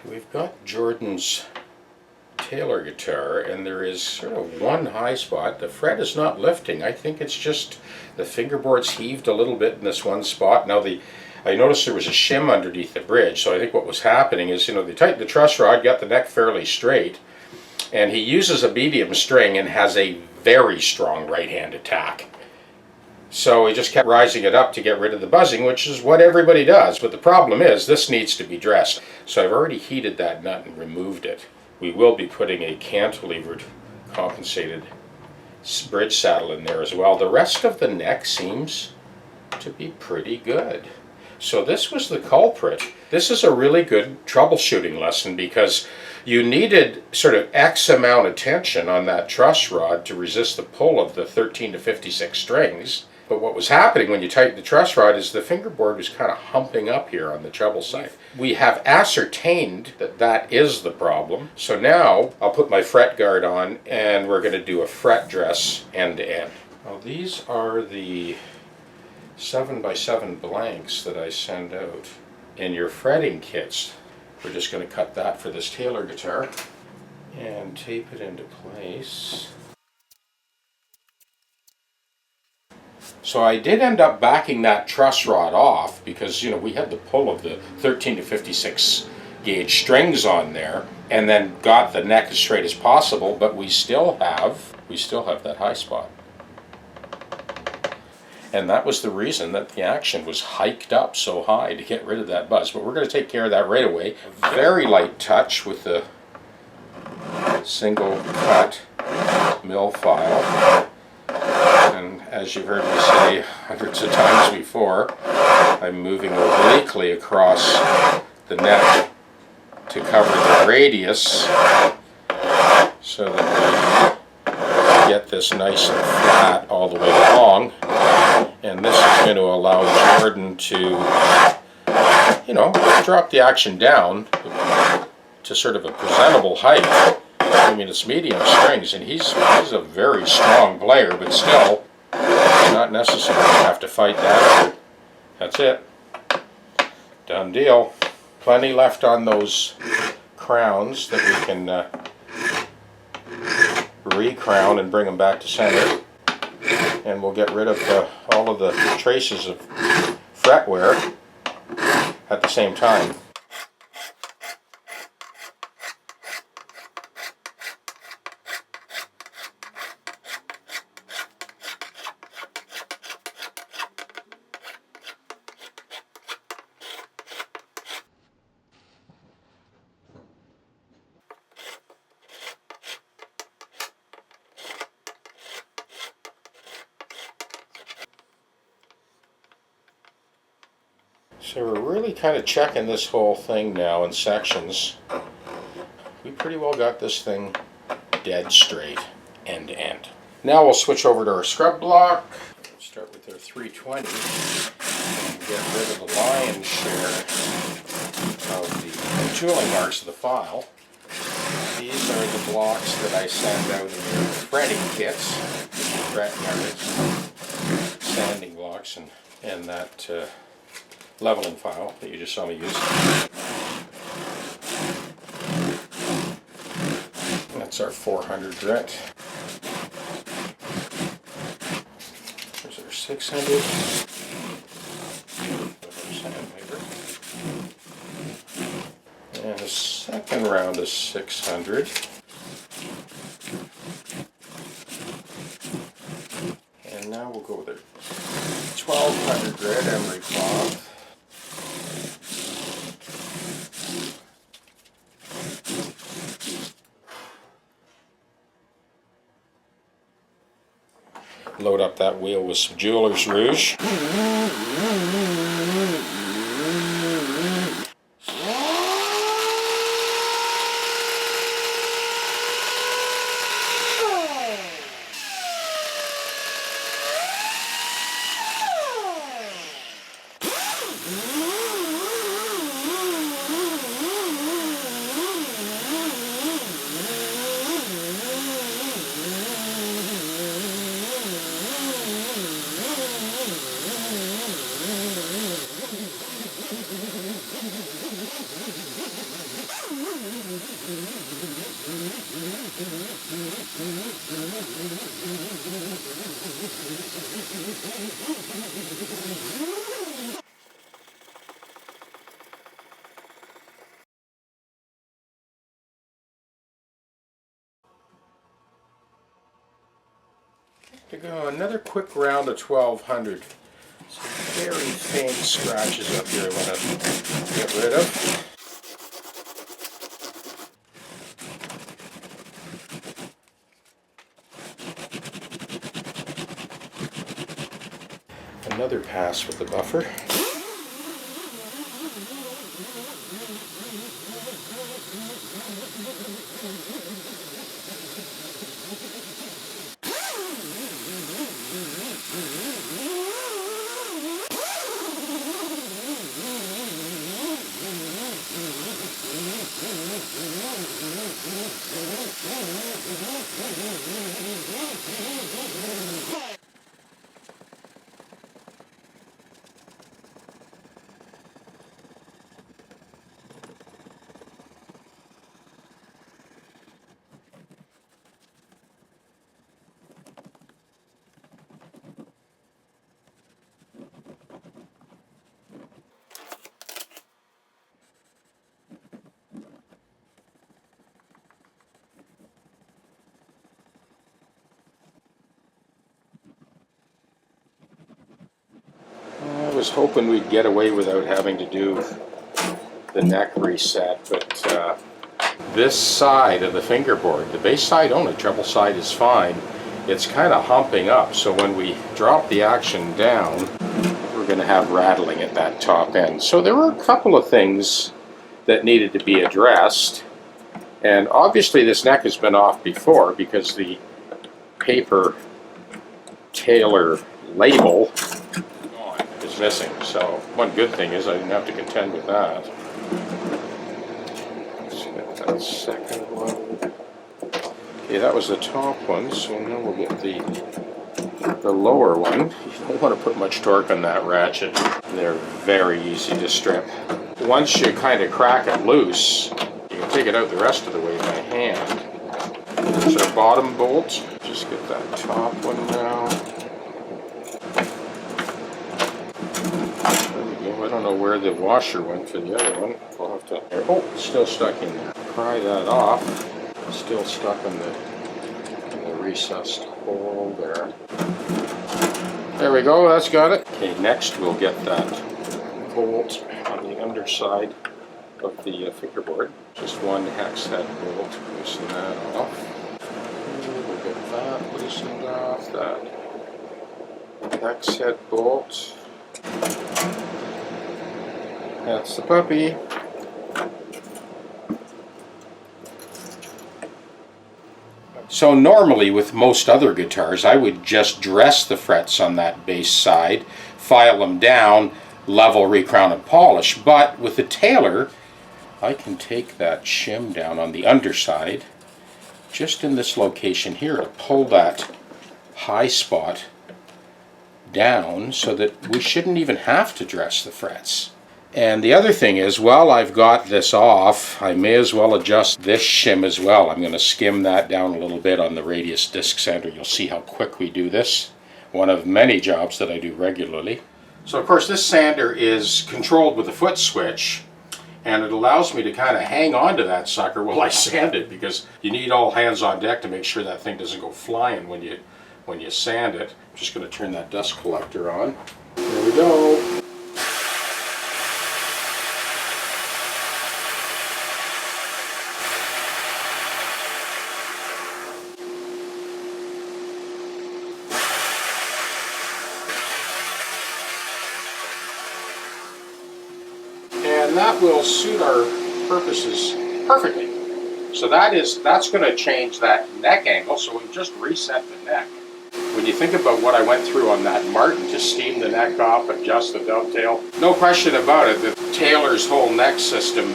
We've got Jordan's Taylor guitar, and there is sort of one high spot. The fret is not lifting. I think it's just the fingerboard's heaved a little bit in this one spot. Now I noticed there was a shim underneath the bridge, so I think what was happening is, they tightened the truss rod, got the neck fairly straight, and he uses a medium string and has a very strong right hand attack. So he just kept rising it up to get rid of the buzzing, which is what everybody does. But the problem is, this needs to be dressed. So I've already heated that nut and removed it. We will be putting a cantilevered compensated bridge saddle in there as well. The rest of the neck seems to be pretty good. So this was the culprit. This is a really good troubleshooting lesson because you needed sort of X amount of tension on that truss rod to resist the pull of the 13 to 56 strings. But what was happening when you tightened the truss rod is the fingerboard was kind of humping up here on the treble side. We have ascertained that that is the problem. So now I'll put my fret guard on and we're going to do a fret dress end to end. Now these are the 7x7 blanks that I send out in your fretting kits. We're just going to cut that for this Taylor guitar and tape it into place. So I did end up backing that truss rod off because, we had the pull of the 13 to 56 gauge strings on there, and then got the neck as straight as possible, but we still have that high spot. And that was the reason that the action was hiked up so high to get rid of that buzz. But we're going to take care of that right away. Very light touch with the single cut mill file. And as you've heard me say hundreds of times before, I'm moving obliquely across the neck to cover the radius so that we get this nice and flat all the way along. And this is going to allow Jordan to, drop the action down to sort of a presentable height. I mean, it's medium strings, and he's a very strong player, but still, it's not necessary to have to fight that out. That's it. Done deal. Plenty left on those crowns that we can re-crown and bring them back to center. And we'll get rid of all of the traces of fret wear at the same time. So we're really kind of checking this whole thing now in sections. We pretty well got this thing dead straight, end to end. Now we'll switch over to our scrub block. Start with our 320 and get rid of the lion's share of the tooling marks of the file. These are the blocks that I send out in your fretting kits, fret yards, sanding blocks, and that leveling file that you just saw me use. That's our 400 grit. There's our 600. And the second round is 600. And now we'll go with our 1200 grit emery cloth. Load up that wheel with some Jeweler's Rouge. To go another quick round of 1200. Some very faint scratches up here I want to get rid of. Another pass with the buffer. I was hoping we'd get away without having to do the neck reset, but this side of the fingerboard, the bass side only, treble side is fine. It's kind of humping up, so when we drop the action down, we're going to have rattling at that top end. So there were a couple of things that needed to be addressed, and obviously this neck has been off before because the paper Taylor label is missing. So one good thing is I didn't have to contend with that. Let's get that second one. Okay, that was the top one, so now we'll get the lower one. You don't want to put much torque on that ratchet. They're very easy to strip. Once you kind of crack it loose, you can take it out the rest of the way by hand. There's our bottom bolt. Just get that top one now. I don't know where the washer went for the other one. We'll have to. Oh, it's still stuck in there. Pry that off. Still stuck in the recessed hole there. There we go. That's got it. Okay, next we'll get that bolt on the underside of the fingerboard. Just one hex head bolt. Loosen that off. We'll get that loosened off. That hex head bolt. That's the puppy. So normally with most other guitars I would just dress the frets on that bass side, file them down, level, recrown and polish, but with the Taylor I can take that shim down on the underside just in this location here to pull that high spot down so that we shouldn't even have to dress the frets. And the other thing is, while I've got this off, I may as well adjust this shim as well. I'm going to skim that down a little bit on the radius disc sander. You'll see how quick we do this. One of many jobs that I do regularly. So of course this sander is controlled with a foot switch, and it allows me to kind of hang on to that sucker while I sand it, because you need all hands on deck to make sure that thing doesn't go flying when you sand it. I'm just going to turn that dust collector on. There we go. And that will suit our purposes perfectly. So that's going to change that neck angle, so we just reset the neck. When you think about what I went through on that Martin to steam the neck off, adjust the dovetail, no question about it that Taylor's whole neck system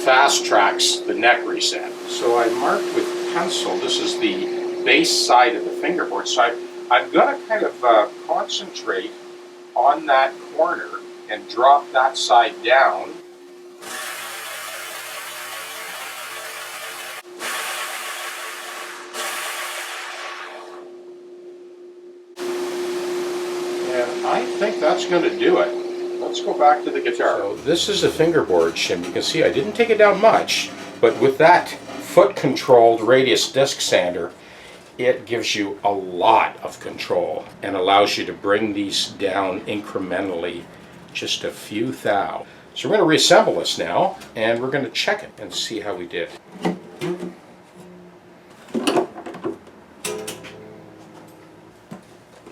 fast tracks the neck reset. So I marked with pencil, this is the bass side of the fingerboard, so I'm going to kind of concentrate on that corner and drop that side down. And I think that's going to do it. Let's go back to the guitar. So this is a fingerboard shim. You can see I didn't take it down much, but with that foot-controlled radius disc sander, it gives you a lot of control and allows you to bring these down incrementally, just a few thou. So we're going to reassemble this now, and we're going to check it and see how we did.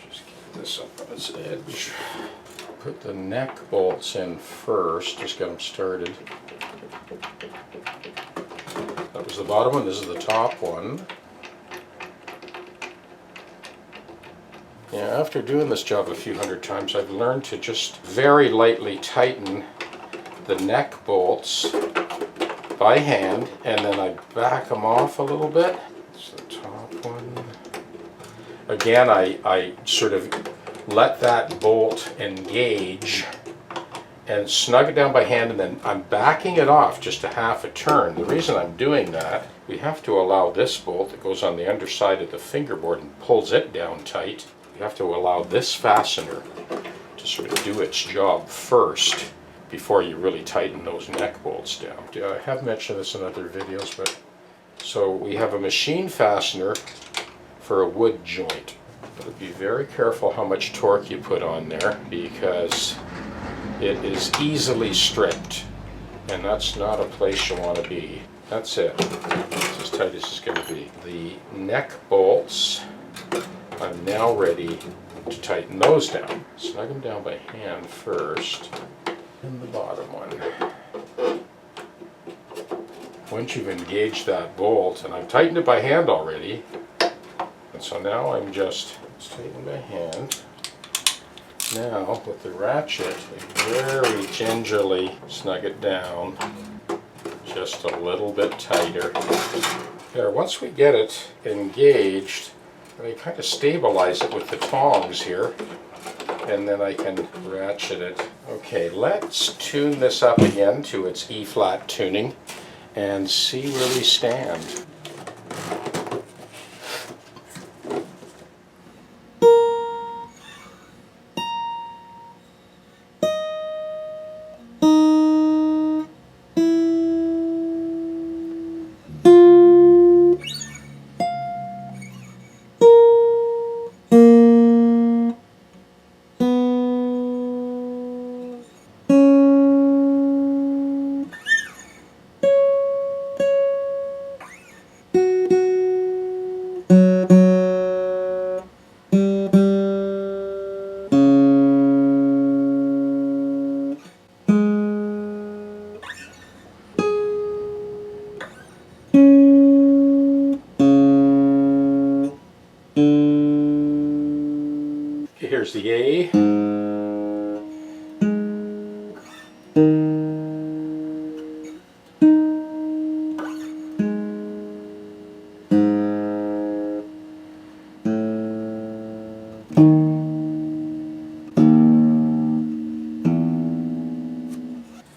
Just get this up on its edge. Put the neck bolts in first, just get them started. That was the bottom one, this is the top one. Yeah, after doing this job a few hundred times, I've learned to just very lightly tighten the neck bolts by hand, and then I back them off a little bit. It's the top one. Again, I sort of let that bolt engage and snug it down by hand, and then I'm backing it off just a half a turn. The reason I'm doing that, we have to allow this bolt that goes on the underside of the fingerboard and pulls it down tight. You have to allow this fastener to sort of do its job first before you really tighten those neck bolts down. I have mentioned this in other videos, but so we have a machine fastener for a wood joint. But be very careful how much torque you put on there, because it is easily stripped, and that's not a place you want to be. That's it. It's as tight as it's going to be. The neck bolts, I'm now ready to tighten those down. Snug them down by hand first, and the bottom one. Once you've engaged that bolt, and I've tightened it by hand already, and so now I'm just tightening by hand. Now with the ratchet, I very gingerly snug it down just a little bit tighter. There, once we get it engaged, I kind of stabilize it with the tongs here, and then I can ratchet it. Okay, let's tune this up again to its E-flat tuning and see where we stand. Here's the A.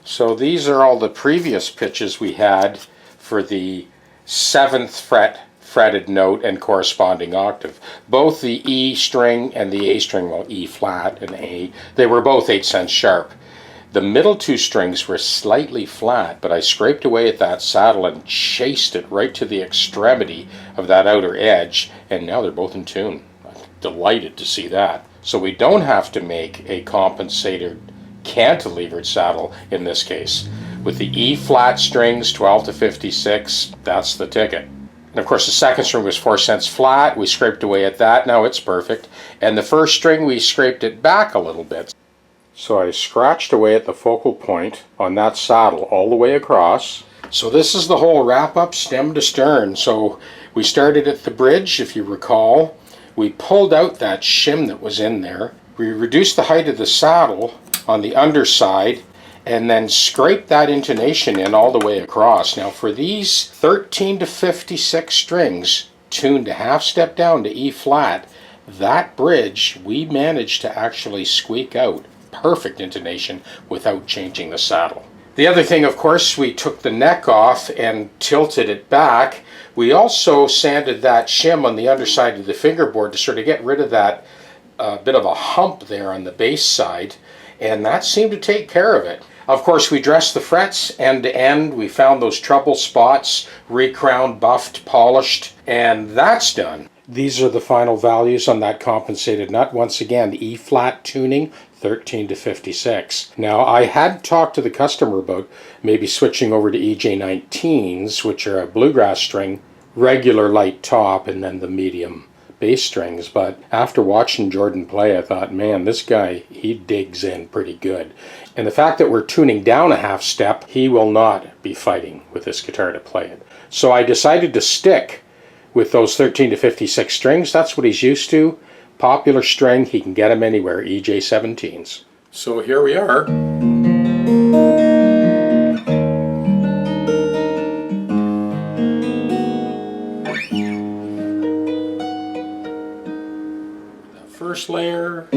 So these are all the previous pitches we had for the 7th fret fretted note and corresponding octave. Both the E string and the A string, well, E flat and A, they were both 8cents sharp. The middle two strings were slightly flat, but I scraped away at that saddle and chased it right to the extremity of that outer edge, and now they're both in tune. I'm delighted to see that. So we don't have to make a compensated cantilevered saddle in this case. With the E flat strings, 12 to 56, that's the ticket. And of course the second string was 4 cents flat, we scraped away at that, now it's perfect. And the first string we scraped it back a little bit. So I scratched away at the focal point on that saddle all the way across. So this is the whole wrap up stem to stern. So we started at the bridge, if you recall. We pulled out that shim that was in there. We reduced the height of the saddle on the underside, and then scrape that intonation in all the way across. Now for these 13 to 56 strings tuned a half step down to E flat, that bridge we managed to actually squeak out perfect intonation without changing the saddle. The other thing, of course, we took the neck off and tilted it back. We also sanded that shim on the underside of the fingerboard to sort of get rid of that bit of a hump there on the bass side, and that seemed to take care of it. Of course, we dressed the frets end to end. We found those trouble spots, recrowned, buffed, polished, and that's done. These are the final values on that compensated nut. Once again, E flat tuning, 13 to 56. Now, I had talked to the customer about maybe switching over to EJ19s, which are a bluegrass string, regular light top, and then the medium bass strings. But after watching Jordan play, I thought, man, this guy, he digs in pretty good. And the fact that we're tuning down a half step, he will not be fighting with this guitar to play it. So I decided to stick with those 13 to 56 strings. That's what he's used to. Popular string, he can get them anywhere, EJ17s. So here we are. The first layer.